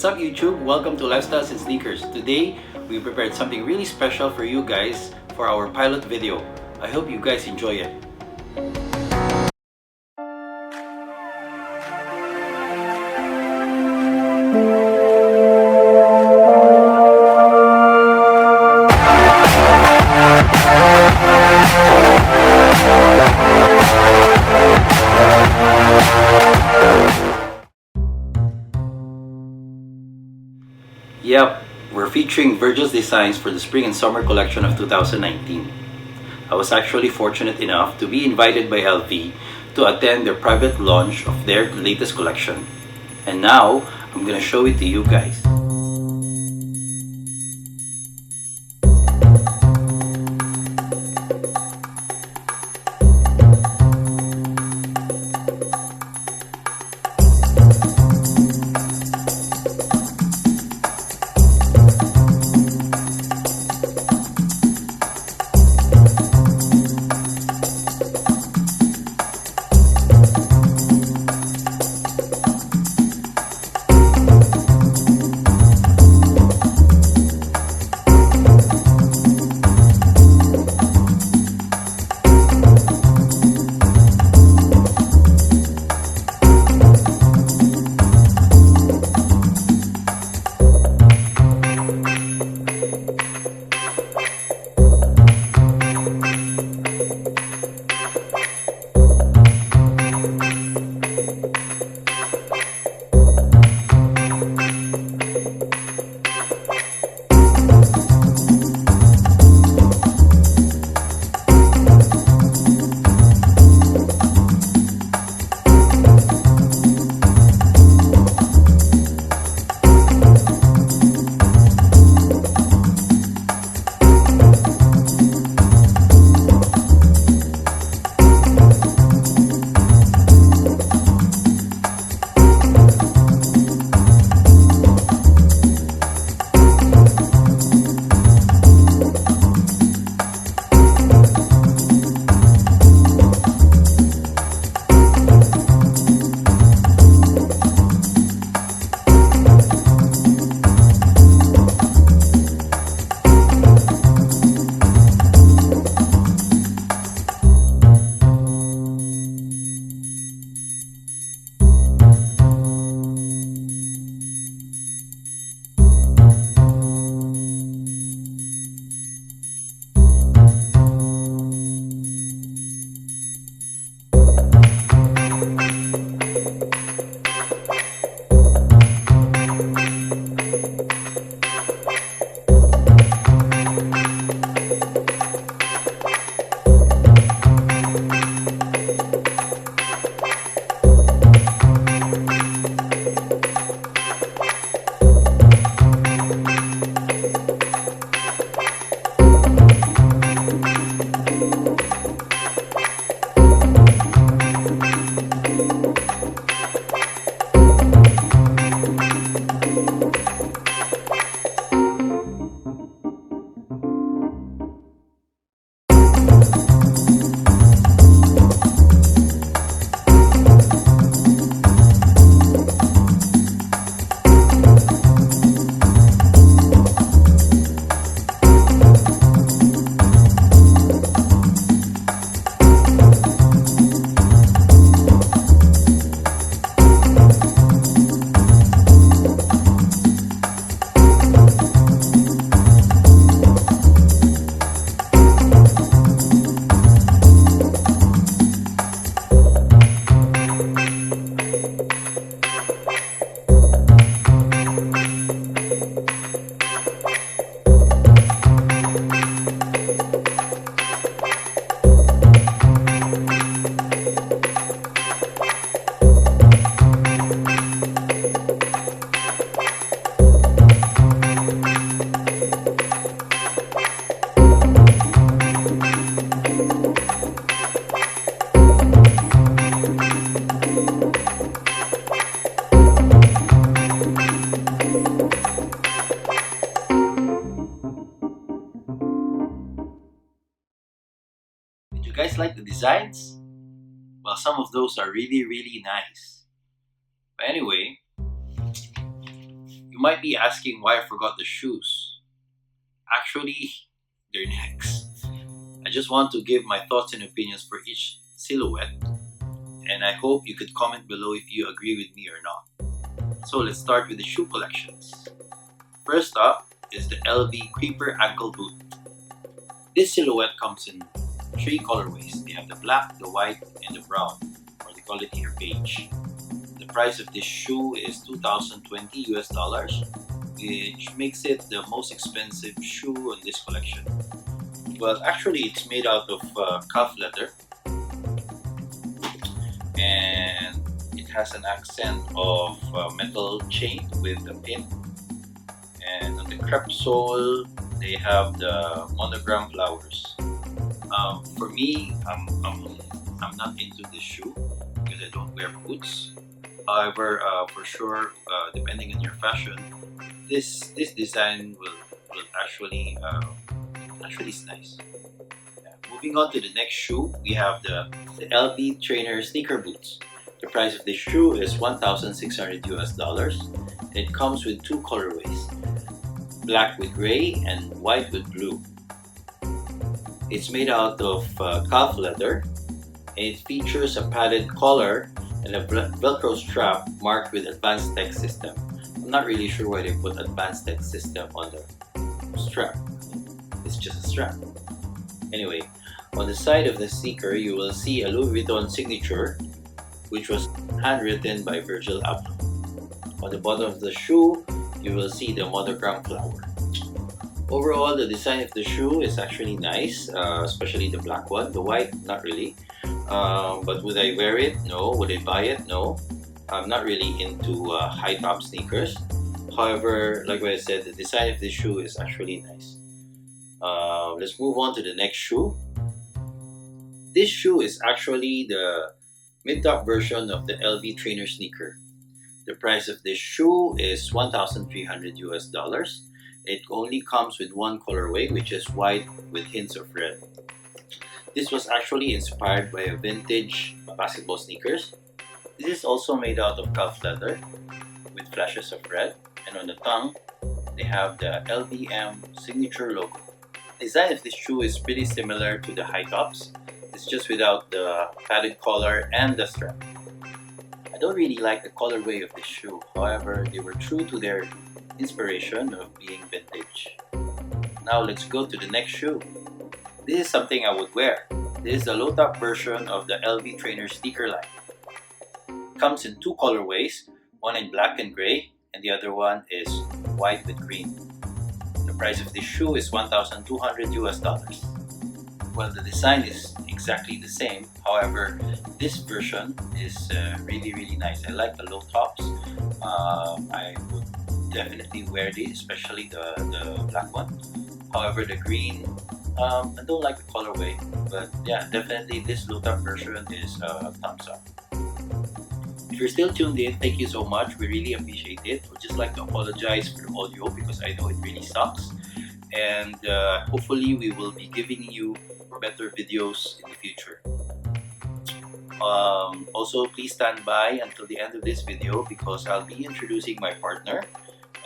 What's up YouTube? Welcome to Lifestyles and Sneakers. Today, we prepared something really special for you guys for our pilot video. I hope you guys enjoy it. Yep, we're featuring Virgil's designs for the spring and summer collection of 2019. I was actually fortunate enough to be invited by LV to attend their private launch of their latest collection. And now, I'm gonna show it to you guys. You guys like the designs? Well, some of those are really nice. But anyway, you might be asking why I forgot the shoes. Actually, they're next. I just want to give my thoughts and opinions for each silhouette, and I hope you could comment below if you agree with me or not. So let's start with the shoe collections. First up is the LV Creeper Ankle Boot. This silhouette comes in 3 colorways. They have the black, the white, and the brown, or they call it here beige. The price of this shoe is $2,020 US, which makes it the most expensive shoe on this collection. Well, actually, it's made out of calf leather, and it has an accent of metal chain with a pin. And on the crepe sole, they have the monogram flowers. For me, I'm not into this shoe because I don't wear boots. However, for sure, depending on your fashion, this design will actually is nice. Yeah. Moving on to the next shoe, we have the LV Trainer Sneaker Boots. The price of this shoe is $1,600 US. It comes with 2 colorways, black with gray and white with blue. It's made out of calf leather, and it features a padded collar and a velcro strap marked with advanced tech system. I'm not really sure why they put advanced tech system on the strap. It's just a strap. Anyway, on the side of the sneaker you will see a Louis Vuitton signature, which was handwritten by Virgil Abloh. On the bottom of the shoe you will see the monogram flower. Overall, the design of the shoe is actually nice, especially the black one. The white, not really. But would I wear it? No. Would I buy it? No. I'm not really into high top sneakers. However, like what I said, the design of this shoe is actually nice. Let's move on to the next shoe. This shoe is actually the mid-top version of the LV Trainer sneaker. The price of this shoe is $1,300 US. It only comes with 1 colorway, which is white with hints of red. This was actually inspired by a vintage basketball sneakers. This is also made out of calf leather with flashes of red, and on the tongue they have the LVM signature logo. The design of this shoe is pretty similar to the high tops. It's just without the padded collar and the strap. I don't really like the colorway of this shoe. However, they were true to their inspiration of being vintage. Now let's go to the next shoe. This is something I would wear. This is the low top version of the LV Trainer sneaker line. It comes in 2 colorways, one in black and gray, and the other one is white with green. The price of this shoe is $1,200 US. Well, the design is exactly the same. However, this version is really nice. I like the low tops. I would definitely wear these, especially the black one. However, the green, I don't like the colorway, but yeah, definitely this low top version is thumbs up. If you're still tuned in, thank you so much. We really appreciate it. We'd just like to apologize for the audio because I know it really sucks, and hopefully we will be giving you better videos in the future. Also, please stand by until the end of this video because I'll be introducing my partner,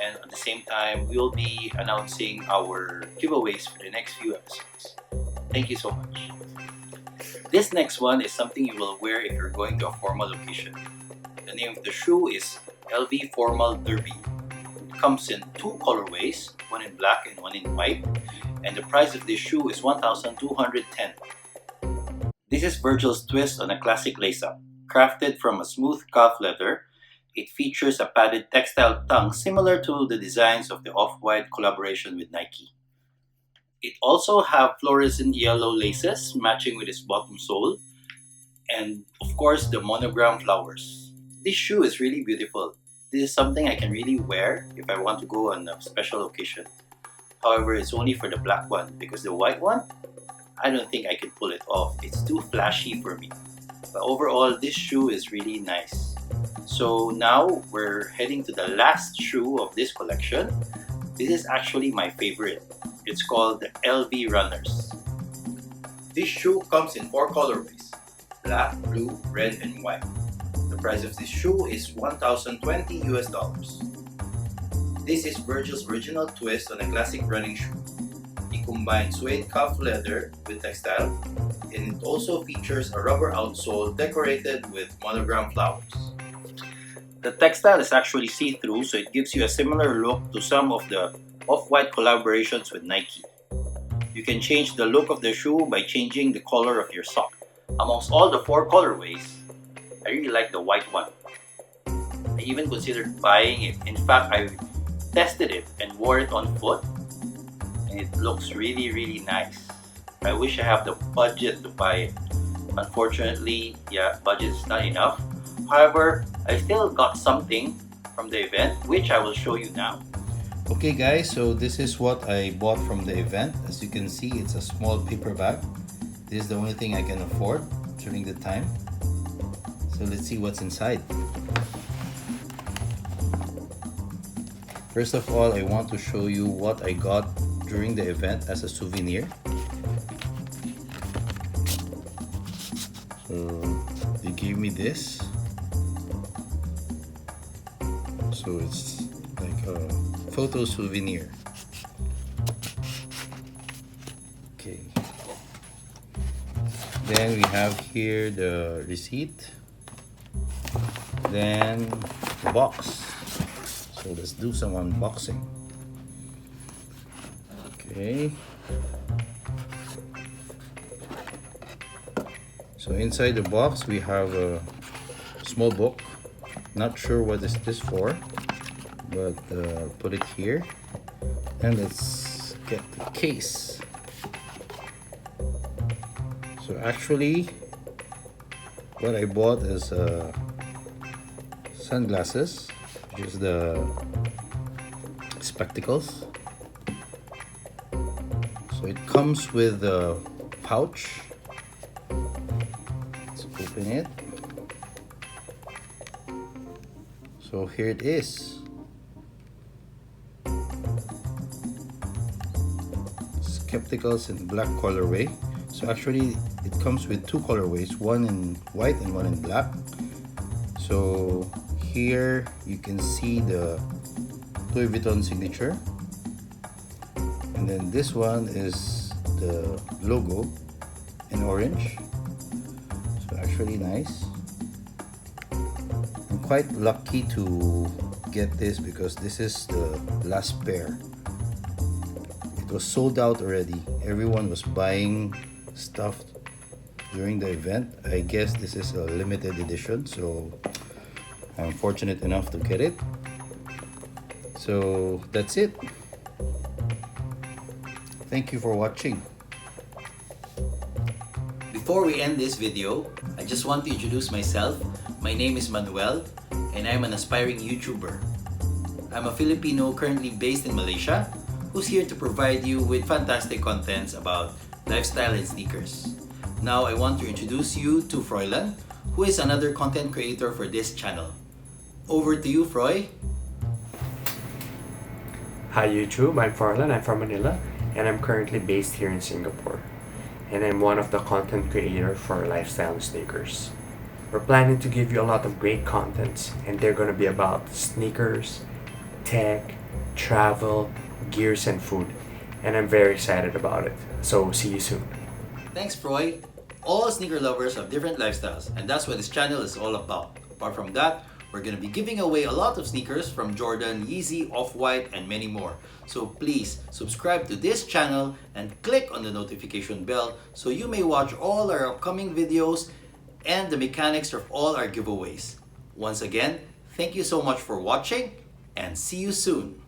and at the same time we'll be announcing our giveaways for the next few episodes. Thank you so much. This next one is something you will wear if you're going to a formal occasion. The name of the shoe is LV Formal Derby. It comes in 2 colorways, one in black and one in white, and the price of this shoe is $1,210. This is Virgil's twist on a classic lace-up. Crafted from a smooth calf leather, it features a padded textile tongue similar to the designs of the Off-White collaboration with Nike. It also has fluorescent yellow laces matching with its bottom sole, and of course the monogram flowers. This shoe is really beautiful. This is something I can really wear if I want to go on a special occasion. However, it's only for the black one because the white one, I don't think I can pull it off. It's too flashy for me. But overall, this shoe is really nice. So now we're heading to the last shoe of this collection. This is actually my favorite. It's called the LV Runners. This shoe comes in 4 colorways: black, blue, red, and white. The price of this shoe is $1,020 US. This is Virgil's original twist on a classic running shoe. He combined suede cuff leather with textile, and it also features a rubber outsole decorated with monogram flowers. The textile is actually see-through, so it gives you a similar look to some of the off-white collaborations with Nike. You can change the look of the shoe by changing the color of your sock. Amongst all the 4 colorways, I really like the white one. I even considered buying it. In fact, I tested it and wore it on foot, and it looks really nice. I wish I have the budget to buy it. Unfortunately, budget is not enough. However, I still got something from the event, which I will show you now. Okay guys, so this is what I bought from the event. As you can see, it's a small paper bag. This is the only thing I can afford during the time. So let's see what's inside. First of all, I want to show you what I got during the event as a souvenir. So they gave me this. So it's like a photo souvenir. Okay. Then we have here the receipt. Then the box. So let's do some unboxing. Okay. So inside the box we have a small book. Not sure what is this for, but put it here. And let's get the case. So actually what I bought is sunglasses, which is the spectacles. So it comes with a pouch. Let's open it. So here it is. Spectacles in black colorway. So actually it comes with 2 colorways, one in white and one in black. So here you can see the Louis Vuitton signature, and then this one is the logo in orange. So actually nice. I'm quite lucky to get this because this is the last pair. It was sold out already. Everyone was buying stuff during the event. I guess this is a limited edition, so I'm fortunate enough to get it. So that's it. Thank you for watching. Before we end this video, I just want to introduce myself. My name is Manuel and I'm an aspiring YouTuber. I'm a Filipino currently based in Malaysia who's here to provide you with fantastic contents about lifestyle and sneakers. Now I want to introduce you to Froilan, who is another content creator for this channel. Over to you, Froy. Hi YouTube, I'm Farlan, I'm from Manila, and I'm currently based here in Singapore. And I'm one of the content creators for lifestyle sneakers. We're planning to give you a lot of great contents, and they're going to be about sneakers, tech, travel, gears, and food. And I'm very excited about it. So see you soon. Thanks, Froy. All sneaker lovers have different lifestyles, and that's what this channel is all about. Apart from that, we're going to be giving away a lot of sneakers from Jordan, Yeezy, Off-White, and many more. So please subscribe to this channel and click on the notification bell so you may watch all our upcoming videos and the mechanics of all our giveaways. Once again, thank you so much for watching and see you soon.